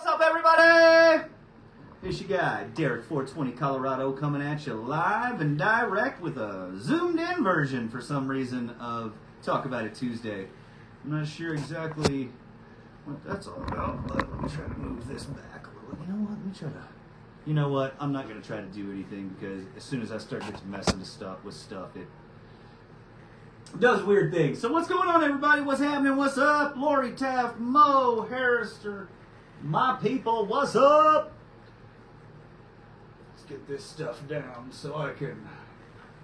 What's up, everybody? It's your guy, Derek 420 Colorado, coming at you live and direct with a zoomed-in version, for some reason, of Talk About It Tuesday. I'm not sure exactly what that's all about, but let me try to move this back a little. You know what? Let me try to... You know what? I'm not going to try to do anything, because as soon as I start getting messing with stuff, it does weird things. So what's going on, everybody? What's happening? What's up? Lori Taft, Mo Harrister, my people, what's up? Let's get this stuff down so I can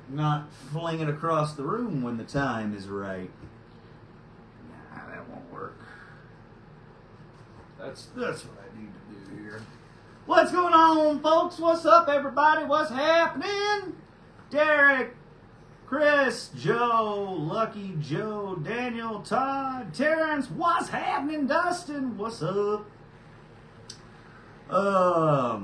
not fling it across the room when the time is right. Nah, that won't work. That's what I need to do here. What's going on, folks? What's up, everybody? What's happening? Derek, Chris, Joe, Lucky, Joe, Daniel, Todd, Terrence, what's happening? Dustin, what's up? How's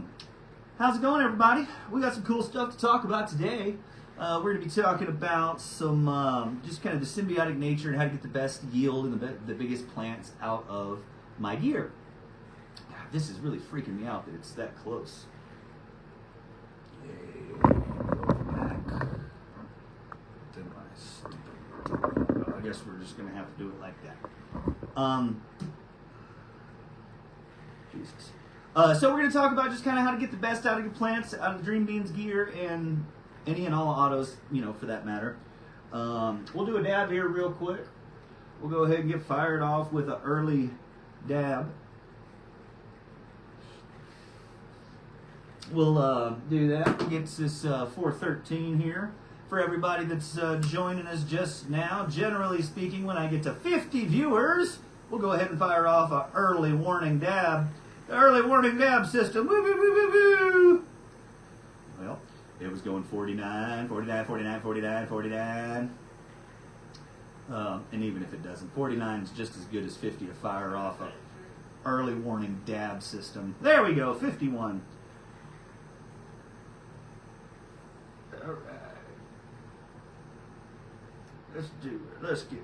it going, everybody? We got some cool stuff to talk about today. We're going to be talking about some just kind of the symbiotic nature and how to get the best yield and the biggest plants out of my gear. God, this is really freaking me out that it's that close. Yay, go back. I guess we're just going to have to do it like that. Jesus. So we're going to talk about just kind of how to get the best out of your plants, out of the Dream Beans gear, and any and all autos, for that matter. We'll do a dab here real quick. We'll go ahead and get fired off with an early dab. We'll do that. Gets this 413 here. For everybody that's joining us just now, generally speaking, when I get to 50 viewers, we'll go ahead and fire off an early warning dab. The early warning dab system. Woo, woo, woo, woo, woo. Well, it was going 49, 49, 49, 49, 49. And even if it doesn't, 49 is just as good as 50 to fire off a early warning dab system. There we go, 51. All right. Let's do it. Let's get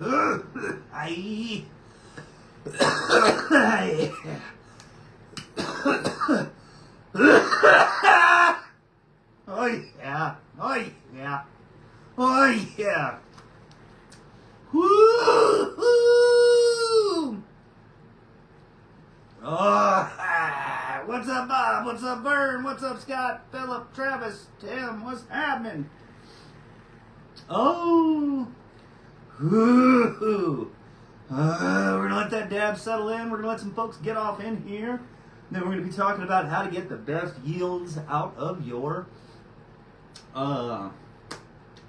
Aye. Oh yeah. Oh yeah. Oh yeah. Woo! Oh, what's up, Bob? What's up, Vern? What's up, Scott? Philip, Travis, Tim? What's happening? Oh. Ooh. We're going to let that dab settle in. We're going to let some folks get off in here. Then we're going to be talking about how to get the best yields out of your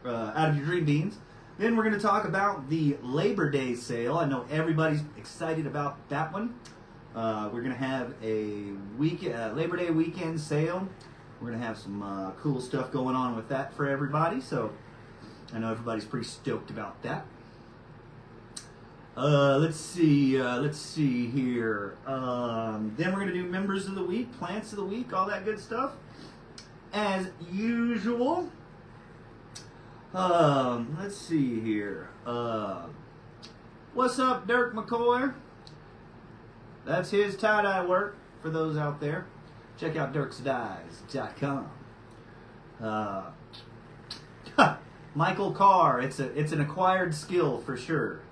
Dream Beans. Then we're going to talk about the Labor Day sale. I know everybody's excited about that one. We're going to have a Labor Day weekend sale. We're going to have some cool stuff going on with that for everybody. So I know everybody's pretty stoked about that. Let's see here. Then we're going to do Members of the Week, Plants of the Week, all that good stuff. As usual. Let's see here. What's up, Dirk McCoy? That's his tie-dye work for those out there. Check out dirksdyes.com. Michael Carr, it's an acquired skill for sure.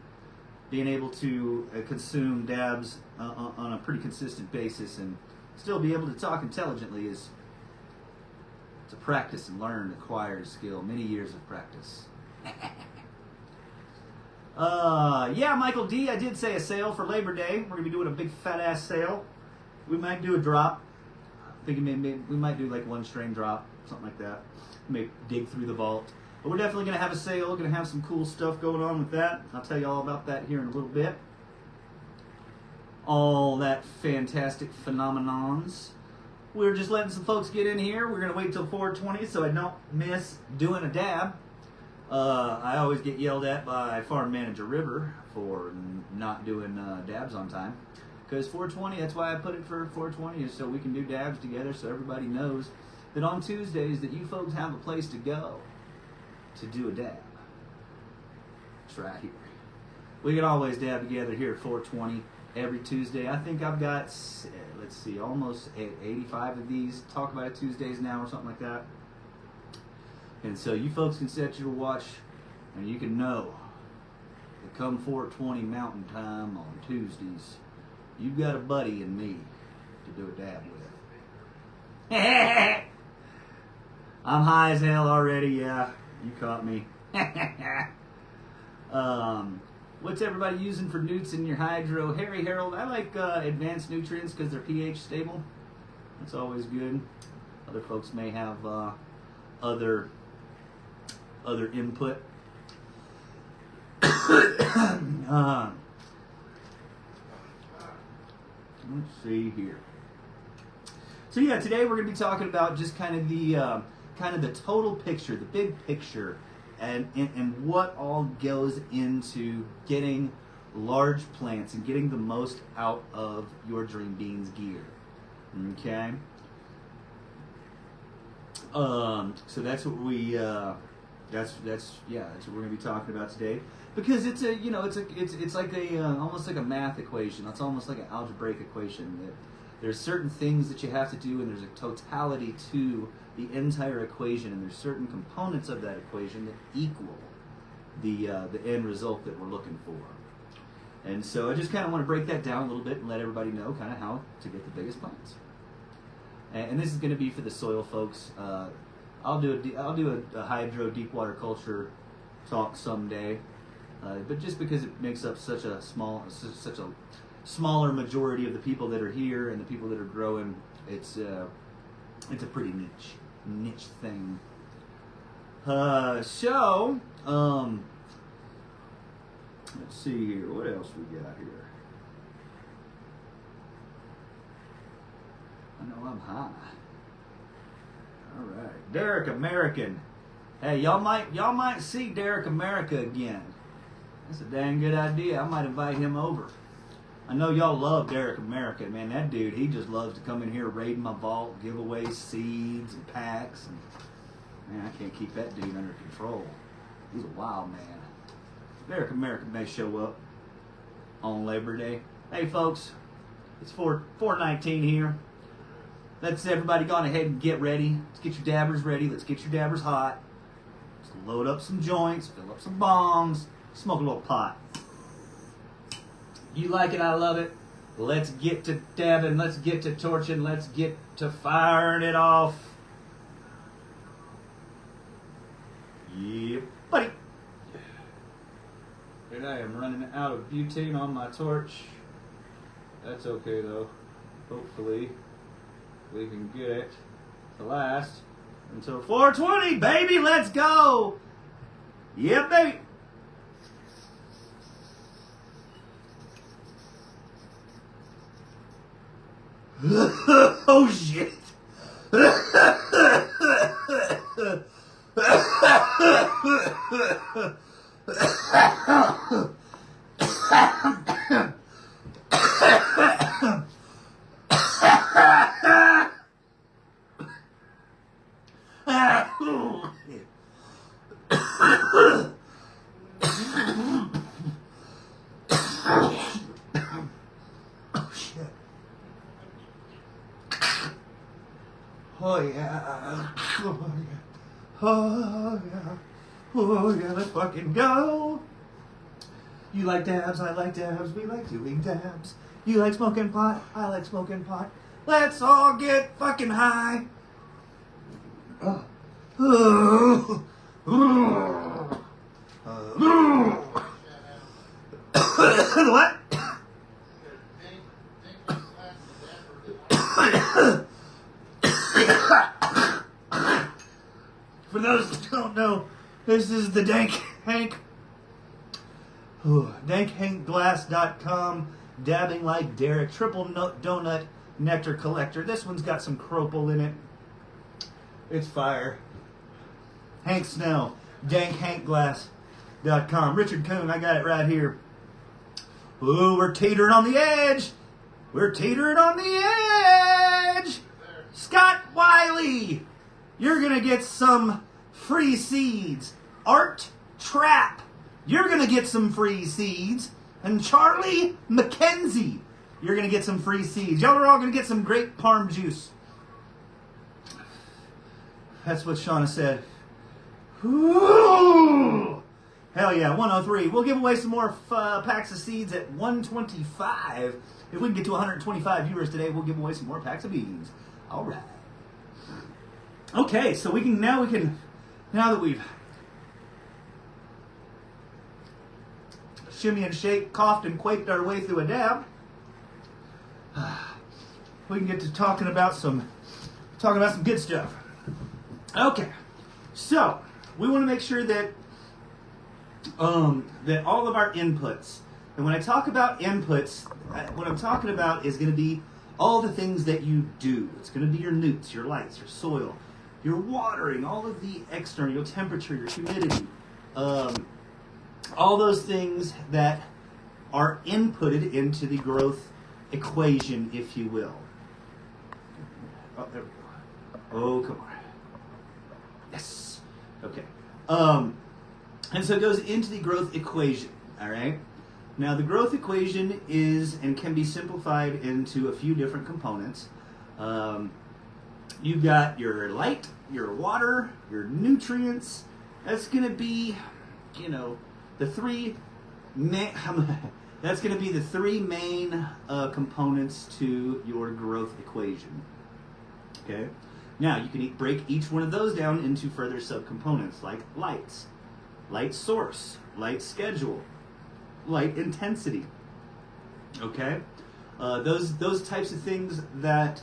Being able to consume dabs on a pretty consistent basis and still be able to talk intelligently it's a practice and learn acquired skill. Many years of practice. Yeah, Michael D, I did say a sale for Labor Day. We're going to be doing a big fat ass sale. We might do a drop. I'm thinking maybe we might do like one strain drop, something like that. Maybe dig through the vault. But we're definitely going to have a sale. We're going to have some cool stuff going on with that. I'll tell you all about that here in a little bit. All that fantastic phenomenons. We're just letting some folks get in here. We're going to wait till 4:20 so I don't miss doing a dab. I always get yelled at by Farm Manager River for not doing dabs on time. Because 4:20, that's why I put it for 4:20, is so we can do dabs together so everybody knows that on Tuesdays that you folks have a place to go. to do a dab. It's right here. We can always dab together here at 420 every Tuesday. I think I've got, let's see, almost 85 of these Talk About It Tuesdays now or something like that. And so you folks can set your watch and you can know that come 420 Mountain Time on Tuesdays, you've got a buddy in me to do a dab with. I'm high as hell already, yeah. You caught me. What's everybody using for newts in your hydro? Harry Harold, I like advanced nutrients because they're pH stable. That's always good. Other folks may have other input. Let's see here. So yeah, today we're going to be talking about just kind of the total picture, the big picture, and what all goes into getting large plants and getting the most out of your Dream Beans gear. Okay. So that's what we that's what we're going to be talking about today, because it's like a almost like a math equation. It's almost like an algebraic equation that there's certain things that you have to do, and there's a totality to the entire equation, and there's certain components of that equation that equal the end result that we're looking for. And so I just kind of want to break that down a little bit and let everybody know kind of how to get the biggest plants. And this is going to be for the soil folks. I'll do a hydro deep water culture talk someday, but just because it makes up such a smaller majority of the people that are here and the people that are growing, it's a pretty niche thing. Let's see here. What else we got here? I know I'm high. All right, Derek American. Hey, y'all might see Derek America again. That's a dang good idea. I might invite him over. I know y'all love Derek America, man. That dude, he just loves to come in here, raid my vault, give away seeds and packs. And man, I can't keep that dude under control. He's a wild man. Derek America may show up on Labor Day. Hey, folks, it's 4:19 here. Let's everybody go on ahead and get ready. Let's get your dabbers ready. Let's get your dabbers hot. Let's load up some joints, fill up some bongs, smoke a little pot. You like it, I love it. Let's get to dabbing, let's get to torching, let's get to firing it off. Yeah, buddy. And I am running out of butane on my torch. That's okay though. Hopefully we can get it to last until 420, baby. Let's go. Yeah, baby. Oh shit. Oh yeah. Oh yeah. Oh yeah. Oh yeah, let's fucking go. You like dabs, I like dabs, we like doing dabs. You like smoking pot, I like smoking pot. Let's all get fucking high. What? For those that don't know, this is the Dank Hank. DankHankGlass.com. Dabbing like Derek. Triple donut nectar collector. This one's got some cropal in it. It's fire. Hank Snell. DankHankGlass.com. Richard Coon, I got it right here. Ooh, we're teetering on the edge. We're teetering on the edge. Scott Wiley, you're going to get some free seeds Art Trap, you're going to get some free seeds. And Charlie McKenzie, you're going to get some free seeds. Y'all are all going to get some grape parm juice. That's what Shauna said. Ooh. Hell yeah, 103. We'll give away some more packs of seeds at 125. If we can get to 125 viewers today, we'll give away some more packs of beans. All right. Okay, so now that we've shimmy and shake, coughed and quaked our way through a dab, we can get to talking about some good stuff. Okay, so we want to make sure that that all of our inputs, and when I talk about inputs, what I'm talking about is going to be all the things that you do. It's going to be your newts, your lights, your soil, your watering, all of the external, your temperature, your humidity, all those things that are inputted into the growth equation, if you will. Oh, there we go. Oh, come on. Yes. Okay. And so it goes into the growth equation, all right? Now, the growth equation is and can be simplified into a few different components. You've got your light, your water, your nutrients. That's going to be, the three main, that's going to be the three main components to your growth equation. Okay? Now, you can break each one of those down into further subcomponents like lights, light source, light schedule, light intensity. Okay? Those types of things that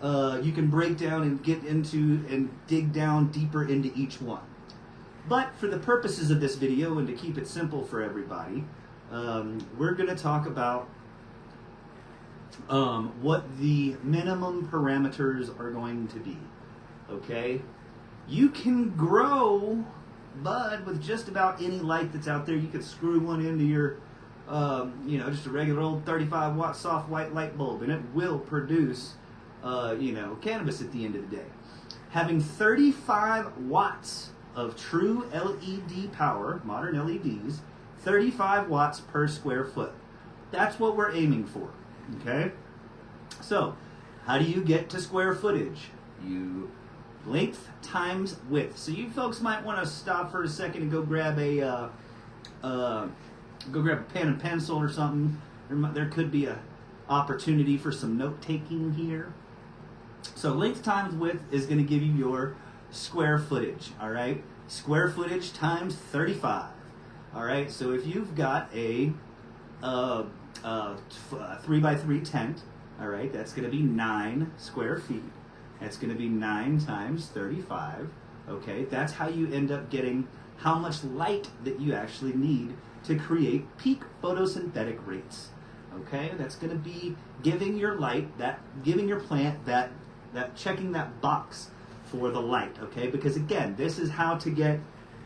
you can break down and get into and dig down deeper into each one. But for the purposes of this video and to keep it simple for everybody, we're going to talk about what the minimum parameters are going to be. Okay? You can grow bud with just about any light that's out there. You could screw one into your, just a regular old 35 watt soft white light bulb, and it will produce, cannabis at the end of the day. Having 35 watts of true LED power, modern LEDs, 35 watts per square foot. That's what we're aiming for, okay? So, how do you get to square footage? You length times width. So you folks might want to stop for a second and go grab a pen and pencil or something. There could be a opportunity for some note taking here. So length times width is going to give you your square footage, all right? Square footage times 35, all right? So if you've got a 3x3 tent, all right, that's going to be 9 square feet. That's going to be 9 times 35, okay? That's how you end up getting how much light that you actually need to create peak photosynthetic rates, okay? That's going to be giving your giving your plant that checking that box for the light, okay? Because again, this is how to get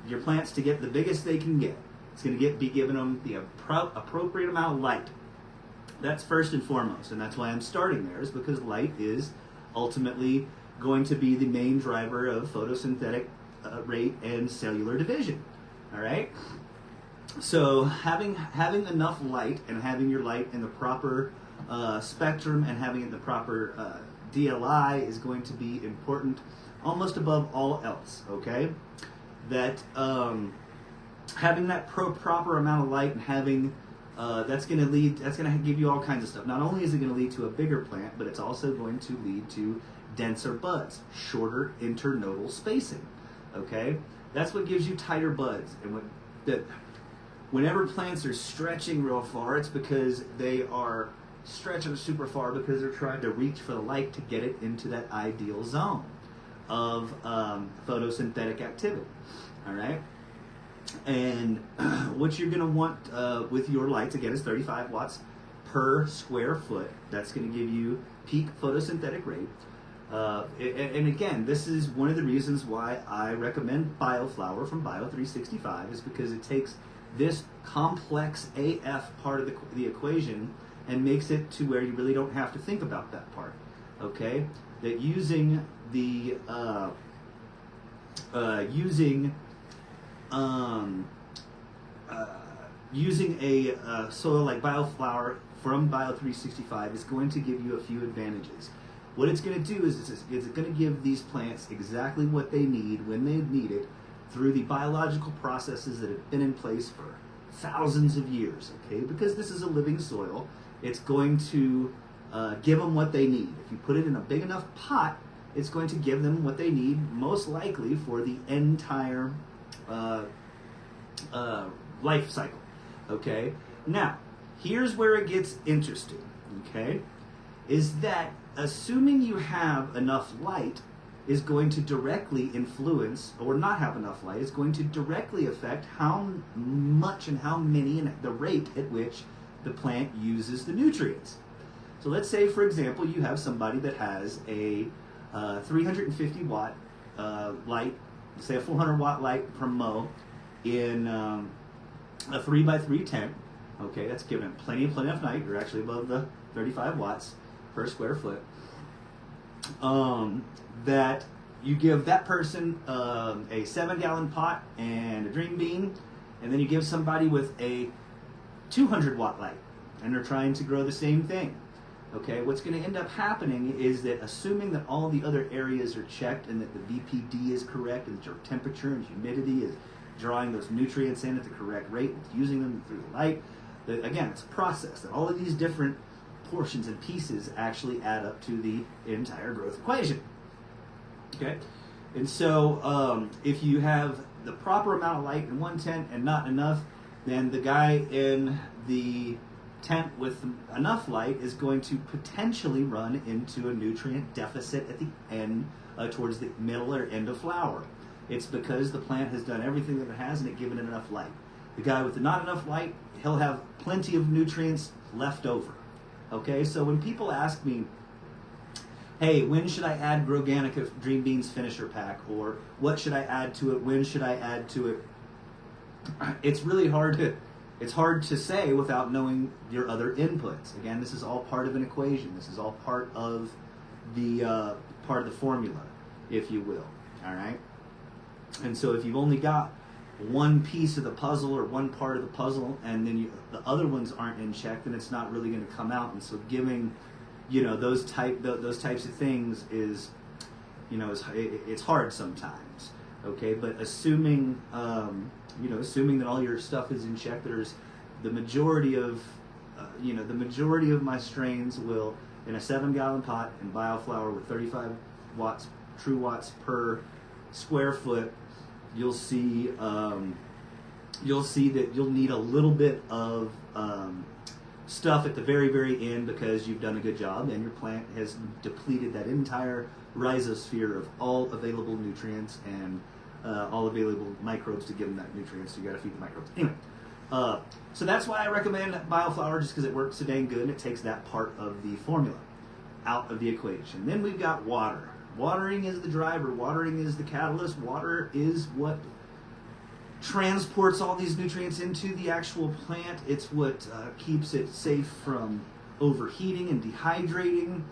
your plants to get the biggest they can get. It's going to be giving them the appropriate amount of light. That's first and foremost, and that's why I'm starting there, is because light is ultimately going to be the main driver of photosynthetic rate and cellular division. All right. So having enough light and having your light in the proper spectrum and having it in the proper DLI is going to be important, almost above all else. Okay. That having that proper amount of light and having that's going to give you all kinds of stuff. Not only is it going to lead to a bigger plant, but it's also going to lead to denser buds, shorter internodal spacing. Okay, that's what gives you tighter buds. And whenever plants are stretching real far, it's because they are stretching super far because they're trying to reach for the light to get it into that ideal zone of photosynthetic activity. All right. And what you're going to want with your lights, again, is 35 watts per square foot. That's going to give you peak photosynthetic rate. And again, this is one of the reasons why I recommend BioFlower from Bio365, is because it takes this complex AF part of the equation and makes it to where you really don't have to think about that part. Okay? That using um, using a soil like BioFlower from Bio365 is going to give you a few advantages. What it's going to do is it's going to give these plants exactly what they need when they need it through the biological processes that have been in place for thousands of years, okay? Because this is a living soil, it's going to give them what they need. If you put it in a big enough pot, it's going to give them what they need, most likely for the entire life cycle, okay? Now, here's where it gets interesting, okay? Is that assuming you have enough light is going to directly influence, or not have enough light, is going to directly affect how much and how many and the rate at which the plant uses the nutrients. So let's say, for example, you have somebody that has a 350 watt light, say a 400 watt light from Mo in a 3x3 tent. Okay, that's giving it plenty enough light. You're actually above the 35 watts per square foot. That you give that person a 7-gallon pot and a dream bean, and then you give somebody with a 200 watt light, and they're trying to grow the same thing. Okay, what's going to end up happening is that, assuming that all the other areas are checked and that the VPD is correct and that your temperature and humidity is drawing those nutrients in at the correct rate, it's using them through the light, that, again, it's a process, that all of these different portions and pieces actually add up to the entire growth equation. Okay, and so if you have the proper amount of light in one tent and not enough, then the guy in the tent with enough light is going to potentially run into a nutrient deficit at the end, towards the middle or end of flower. It's because the plant has done everything that it has and it given it enough light. The guy with not enough light, he'll have plenty of nutrients left over. Okay, so when people ask me, hey, when should I add Groganic Dream Beans Finisher Pack? Or what should I add to it? When should I add to it? It's really hard to say without knowing your other inputs. Again, this is all part of an equation. This is all part of the formula, if you will. All right? And so if you've only got one piece of the puzzle or one part of the puzzle, and then the other ones aren't in check, then it's not really going to come out. And so giving, those types of things is, it's hard sometimes. Okay, but assuming that all your stuff is in check, there's the majority of my strains will, in a 7-gallon pot in BioFlower with 35 watts, true watts per square foot, you'll see that you'll need a little bit of stuff at the very, very end because you've done a good job and your plant has depleted that entire rhizosphere of all available nutrients and all available microbes to give them that nutrients. So you got to feed the microbes. Anyway, so that's why I recommend BioFlower, just because it works so dang good and it takes that part of the formula out of the equation. Then we've got water. Watering is the driver. Watering is the catalyst. Water is what transports all these nutrients into the actual plant. It's what keeps it safe from overheating and dehydrating,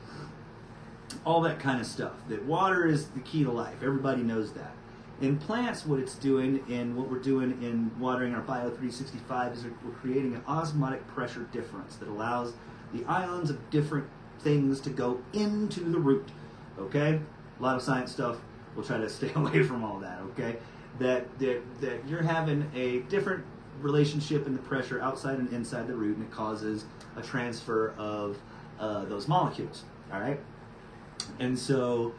all that kind of stuff. That water is the key to life. Everybody knows that. In plants, what it's doing and what we're doing in watering our Bio365 is we're creating an osmotic pressure difference that allows the ions of different things to go into the root. Okay? A lot of science stuff. We'll try to stay away from all that, okay? That you're having a different relationship in the pressure outside and inside the root, and it causes a transfer of those molecules, all right? And so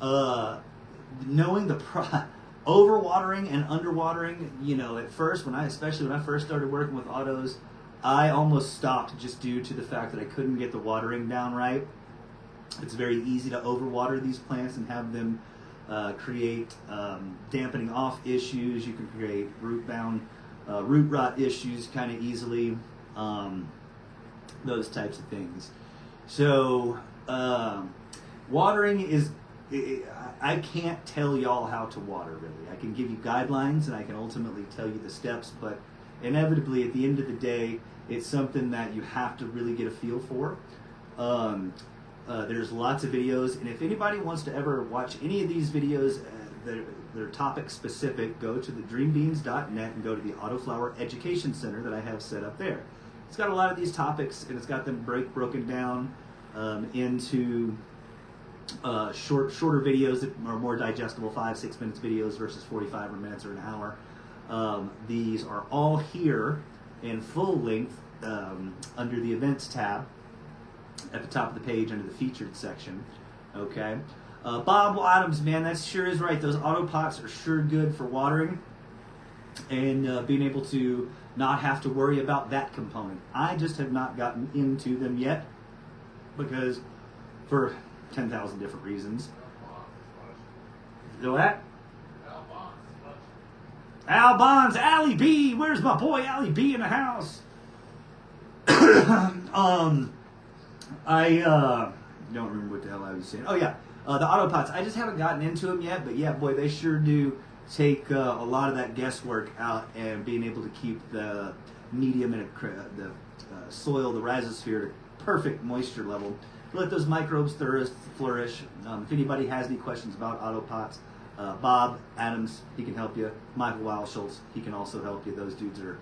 knowing the overwatering and underwatering, at first, especially when I first started working with autos, I almost stopped just due to the fact that I couldn't get the watering down right. It's very easy to overwater these plants and have them create dampening off issues. You can create root rot issues kind of easily, those types of things. So watering is, I can't tell y'all how to water really. I can give you guidelines and I can ultimately tell you the steps, but inevitably at the end of the day, it's something that you have to really get a feel for. There's lots of videos, and if anybody wants to ever watch any of these videos, are topic specific, go to the dreambeans.net and go to the Autoflower Education Center that I have set up there. It's got a lot of these topics, and it's got them broken down into shorter videos that are more digestible, 5-6 minutes videos versus 45 minutes or an hour. These are all here in full length under the events tab at the top of the page under the featured section. Okay. Bob Adams, man, that sure is right. Those auto pots are sure good for watering and being able to not have to worry about that component. I just have not gotten into them yet because for 10,000 different reasons. You know that? Al Bonds, Allie B. Where's my boy Allie B in the house? I don't remember what the hell I was saying. Oh yeah, the auto pots. I just haven't gotten into them yet, but yeah, boy, they sure do take a lot of that guesswork out and being able to keep the medium and the soil, the rhizosphere, perfect moisture level. Let those microbes flourish. If anybody has any questions about auto pots, Bob Adams, he can help you. Michael Weilschultz, he can also help you. Those dudes are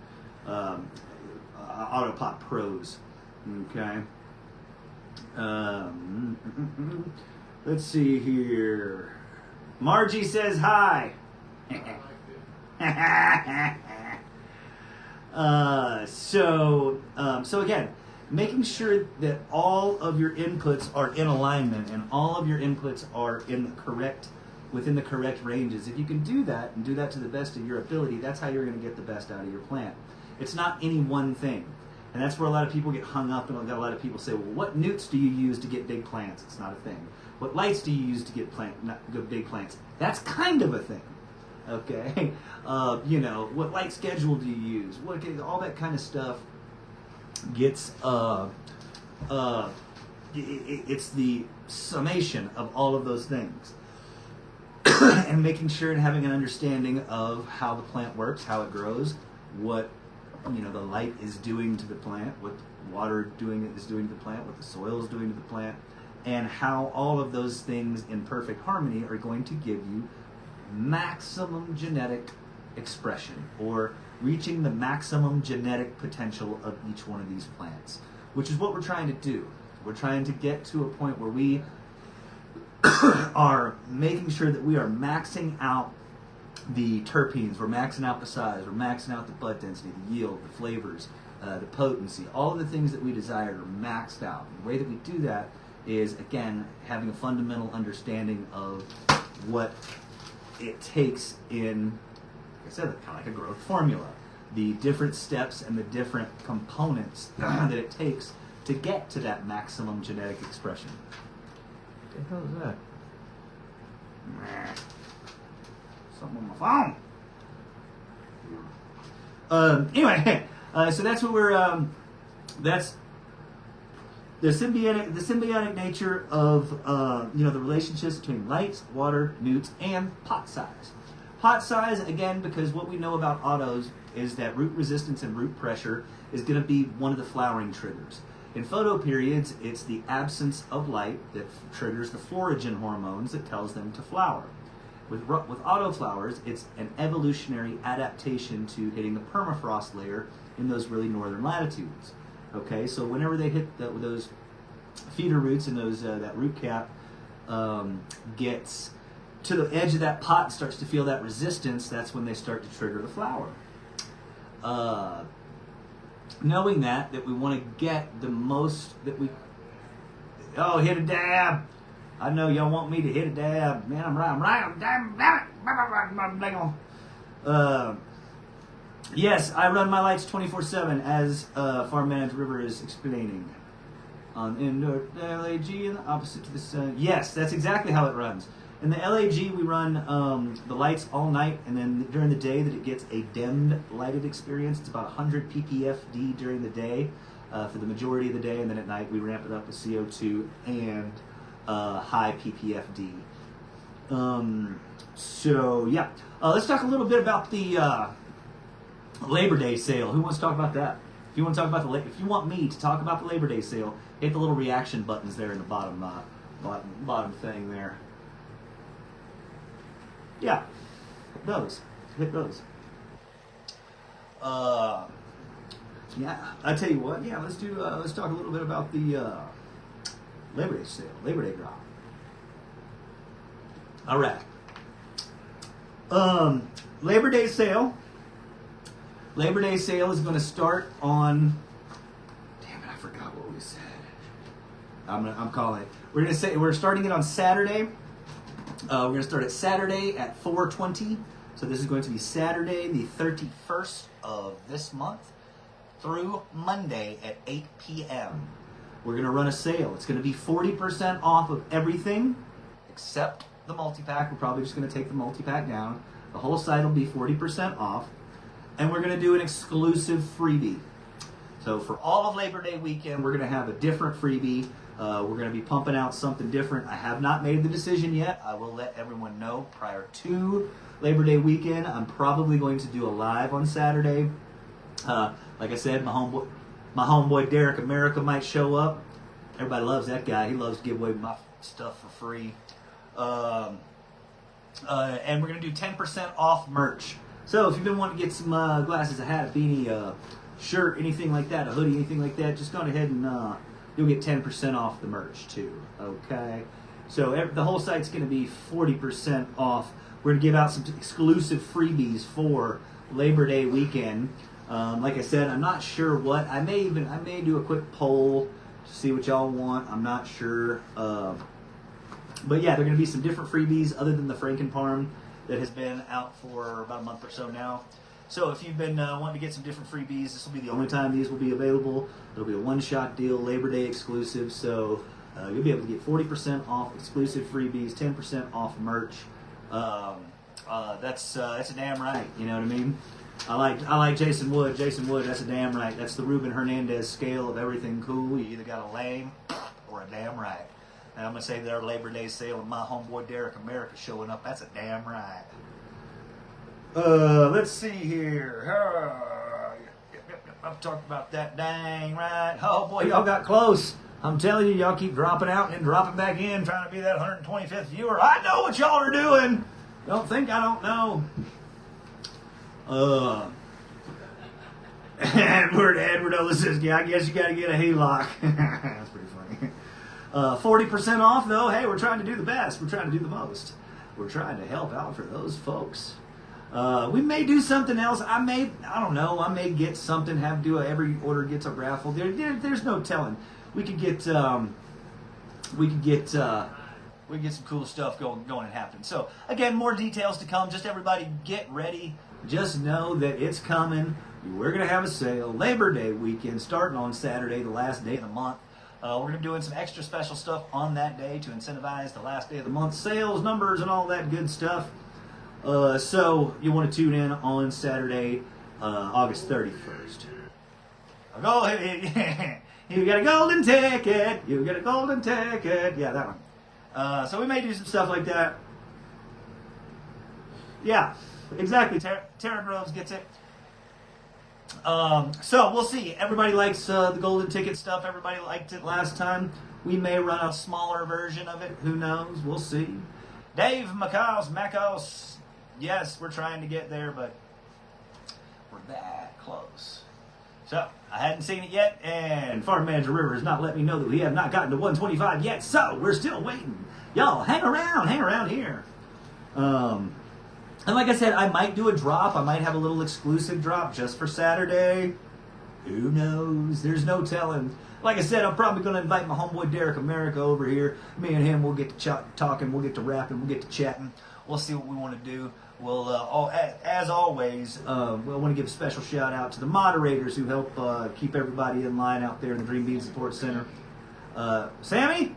auto pot pros. Okay. Let's see here. Margie says hi. So again, making sure that all of your inputs are in alignment and all of your inputs are within the correct ranges. If you can do that and do that to the best of your ability, that's how you're going to get the best out of your plant. It's not any one thing. And that's where a lot of people get hung up, and a lot of people say, well, what newts do you use to get big plants? It's not a thing. What lights do you use to get big plants? That's kind of a thing. Okay? What light schedule do you use? All that kind of stuff gets, it's the summation of all of those things. And making sure and having an understanding of how the plant works, how it grows, what the light is doing to the plant, what water is doing to the plant, what the soil is doing to the plant, and how all of those things in perfect harmony are going to give you maximum genetic expression, or reaching the maximum genetic potential of each one of these plants, which is what we're trying to do. We're trying to get to a point where we are making sure that we are maxing out the terpenes, we're maxing out the size, we're maxing out the bud density, the yield, the flavors, the potency, all of the things that we desire are maxed out. And the way that we do that is, again, having a fundamental understanding of what it takes in, like I said, kind of like a growth formula. The different steps and the different components that it takes to get to that maximum genetic expression. What the hell is that? Something on my phone. Anyway, so that's what we're. That's the symbiotic nature of the relationships between lights, water, newts, and pot size. Pot size, again, because what we know about autos is that root resistance and root pressure is going to be one of the flowering triggers. In photoperiods, it's the absence of light that triggers the florigen hormones that tells them to flower. With autoflowers, it's an evolutionary adaptation to hitting the permafrost layer in those really northern latitudes. Okay, so whenever they hit those feeder roots and that root cap gets to the edge of that pot and starts to feel that resistance, that's when they start to trigger the flower. Knowing that we want to get the most that we... Oh, hit a dab! I know y'all want me to hit a dab. Man, I'm right. Damn it. Yes, I run my lights 24/7, as Farm Manager River is explaining. On indoor LAG and the opposite to the sun. Yes, that's exactly how it runs. In the LAG, we run the lights all night, and then during the day that it gets a dimmed lighted experience. It's about 100 ppfd during the day for the majority of the day, and then at night we ramp it up with CO2 and high ppfd. So yeah, let's talk a little bit about the Labor Day sale. Who wants to talk about that? If you want to talk about if you want me to talk about the Labor Day sale, hit the little reaction buttons there in the bottom thing there. Yeah. those. Hit those. Yeah, I tell you what. Yeah, let's talk a little bit about the Labor Day sale, Labor Day drop. All right. Labor Day sale. Labor Day sale is going to start on. Damn it! I forgot what we said. I'm calling it. We're starting it on Saturday. We're going to start it Saturday at 4:20. So this is going to be Saturday, the 31st of this month, through Monday at 8 p.m. We're going to run a sale. It's going to be 40% off of everything except the multi-pack. We're probably just going to take the multi-pack down. The whole site will be 40% off. And we're going to do an exclusive freebie. So for all of Labor Day weekend, we're going to have a different freebie. We're going to be pumping out something different. I have not made the decision yet. I will let everyone know prior to Labor Day weekend. I'm probably going to do a live on Saturday. Like I said, my homeboy Derek America might show up. Everybody loves that guy. He loves to give away my stuff for free. And we're going to do 10% off merch. So if you've been wanting to get some glasses, a hat, a beanie, shirt, anything like that, a hoodie, anything like that, just go ahead and you'll get 10% off the merch too. Okay? So the whole site's going to be 40% off. We're going to give out some exclusive freebies for Labor Day weekend. Like I said, I'm not sure what. I may do a quick poll to see what y'all want. I'm not sure. But yeah, there are going to be some different freebies other than the Frankenparm that has been out for about a month or so now. So if you've been wanting to get some different freebies, this will be the only time these will be available. It'll be a one-shot deal, Labor Day exclusive. So you'll be able to get 40% off exclusive freebies, 10% off merch. That's a damn right. You know what I mean? I like Jason Wood. Jason Wood, that's a damn right. That's the Ruben Hernandez scale of everything cool. You either got a lame or a damn right. And I'm going to say their Labor Day sale and my homeboy Derek America showing up. That's a damn right. Let's see here. I've talked about that dang right. Oh boy, y'all got close. I'm telling you, y'all keep dropping out and then dropping back in, trying to be that 125th viewer. I know what y'all are doing. Don't think I don't know. Edward Ellis says, yeah, I guess you got to get a haylock. That's pretty funny. 40% off, though. Hey, we're trying to do the best. We're trying to do the most. We're trying to help out for those folks. We may do something else. I don't know. I may get something. Every order gets a raffle. There's no telling. We could get some cool stuff going and happening. So again, more details to come. Just everybody get ready. Just know that it's coming. We're gonna have a sale Labor Day weekend starting on Saturday, the last day of the month. We're going to be doing some extra special stuff on that day to incentivize the last day of the month sales numbers and all that good stuff. So you want to tune in on Saturday, August 31st. Go ahead. You got a golden ticket. You got a golden ticket. Yeah, that one. So we may do some stuff like that. Yeah, exactly. Tara Groves gets it. So we'll see. Everybody likes the golden ticket stuff. Everybody liked it last time. We may run a smaller version of it. Who knows? We'll see. Dave Macos. Yes, we're trying to get there, but we're that close. So I hadn't seen it yet, and Farm Manager River has not let me know that we have not gotten to 125 yet. So we're still waiting. Y'all, hang around here. And like I said, I might do a drop. I might have a little exclusive drop just for Saturday. Who knows? There's no telling. Like I said, I'm probably going to invite my homeboy Derek America over here. Me and him, we'll get to talking, we'll get to rapping, we'll get to chatting. We'll see what we want to do. We'll, as always, we'll want to give a special shout out to the moderators who help keep everybody in line out there in the Green Bean Support Center. Sammy,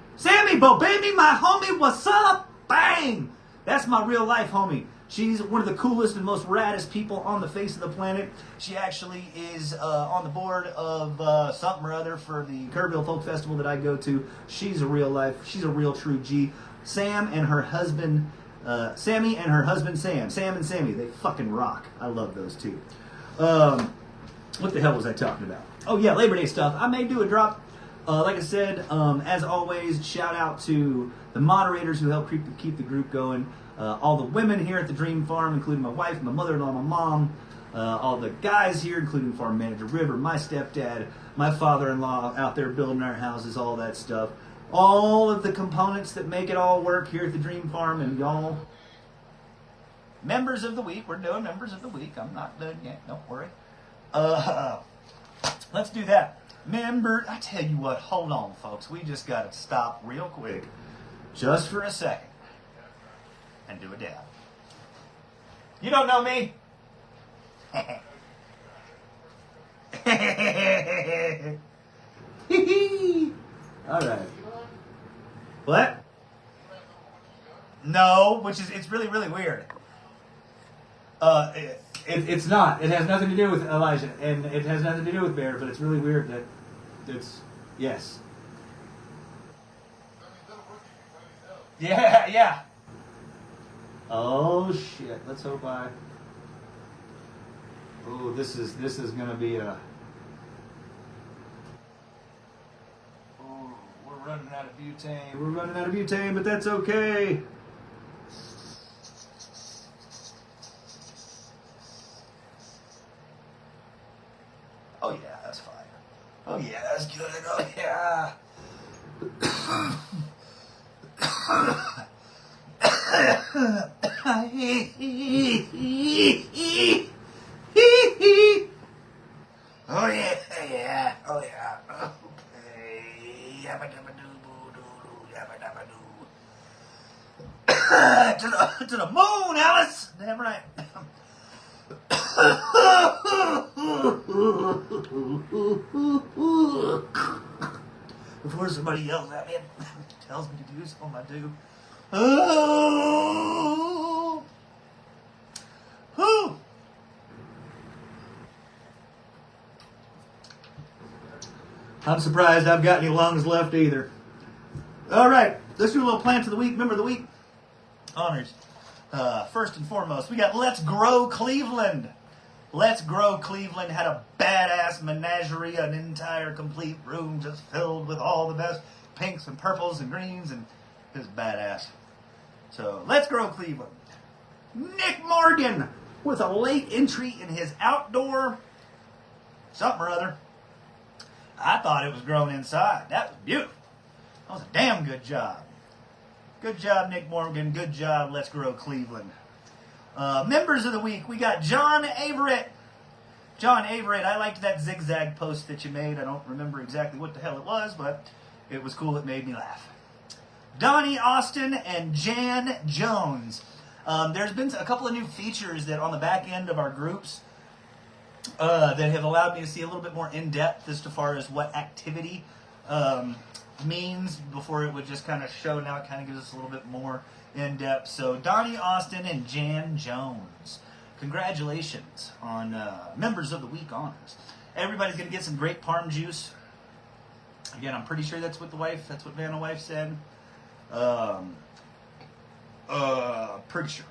Bo baby, my homie, what's up? Bang! That's my real life homie. She's one of the coolest and most raddest people on the face of the planet. She actually is on the board of something or other for the Kerrville Folk Festival that I go to. She's a real true G. Sammy and her husband Sam. Sam and Sammy, they fucking rock. I love those two. What the hell was I talking about? Oh yeah, Labor Day stuff. I may do a drop. Like I said, as always, shout out to the moderators who help keep the group going. all the women here at the Dream Farm, including my wife, my mother-in-law, my mom, all the guys here, including Farm Manager River, my stepdad, my father-in-law out there building our houses, all that stuff. All of the components that make it all work here at the Dream Farm, and y'all, members of the week. We're doing members of the week. I'm not done yet. Don't worry. Let's do that. I tell you what, hold on, folks. We just got to stop real quick, just for a second, and do a dab. You don't know me? All right. What? No, it's really, really weird. It's not. It has nothing to do with Elijah, and it has nothing to do with Bear, but it's really weird that it's, yes. Yeah. Oh, shit. Let's hope oh, this is going to be a... Oh, we're running out of butane. We're running out of butane, but that's okay. Oh yeah, that's fine. Oh yeah, that's good. Oh yeah. Oh yeah. Oh yeah. Okay. Yabba dabba doo boo doo yabba dabba doo. To the moon, Alice. Damn right. Before somebody yells at me and tells me to do something, I do. Oh! Whew. I'm surprised I've got any lungs left either. All right, let's do a little plant of the week, member of the week honors. First and foremost, we got Let's Grow Cleveland. Let's Grow Cleveland had a badass menagerie, an entire complete room just filled with all the best pinks and purples and greens, and it was badass. So, Let's Grow Cleveland. Nick Morgan with a late entry in his outdoor something or other. I thought it was grown inside. That was beautiful. That was a damn good job. Good job, Nick Morgan. Good job, Let's Grow Cleveland. Members of the week, we got John Averett. John Averett, I liked that zigzag post that you made. I don't remember exactly what the hell it was, but it was cool. It made me laugh. Donnie Austin and Jan Jones. There's been a couple of new features that on the back end of our groups that have allowed me to see a little bit more in depth as far as what activity means. Before it would just kind of show. Now it kind of gives us a little bit more in depth. So Donnie Austin and Jan Jones, congratulations on members of the week honors. Everybody's gonna get some great parm juice. Again, I'm pretty sure that's what Vanna wife said. Pretty sure.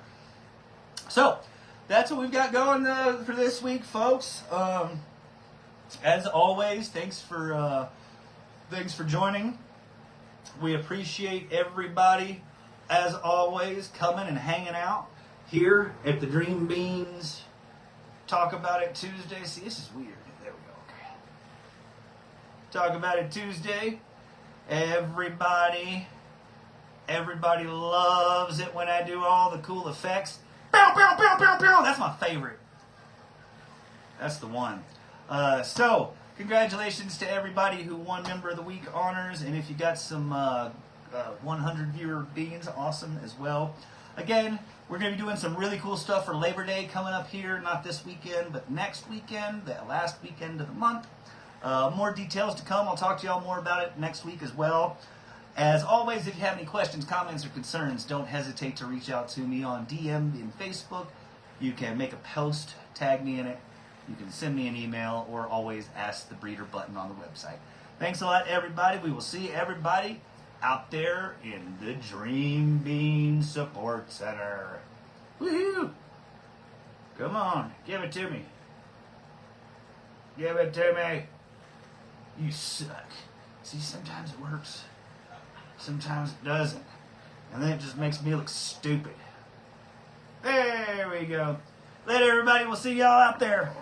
So that's what we've got going for this week, folks. As always, thanks for joining. We appreciate everybody, as always, coming and hanging out here at the Dream Beans Talk About It Tuesday. See, this is weird. There we go. Okay. Talk About It Tuesday. Everybody loves it when I do all the cool effects. Bow, bow, bow, bow, bow. That's my favorite. That's the one. So, congratulations to everybody who won Member of the Week honors. And if you got some 100 viewer beans, awesome as well. Again, we're going to be doing some really cool stuff for Labor Day coming up here. Not this weekend, but next weekend, the last weekend of the month. More details to come. I'll talk to y'all more about it next week as well. As always, if you have any questions, comments, or concerns, don't hesitate to reach out to me on DM in Facebook. You can make a post, tag me in it. You can send me an email, or always ask the breeder button on the website. Thanks a lot, everybody. We will see everybody out there in the Dream Bean Support Center. Woohoo! Come on, give it to me. Give it to me. You suck. See, sometimes it works. Sometimes it doesn't. And then it just makes me look stupid. There we go. Later, everybody. We'll see y'all out there.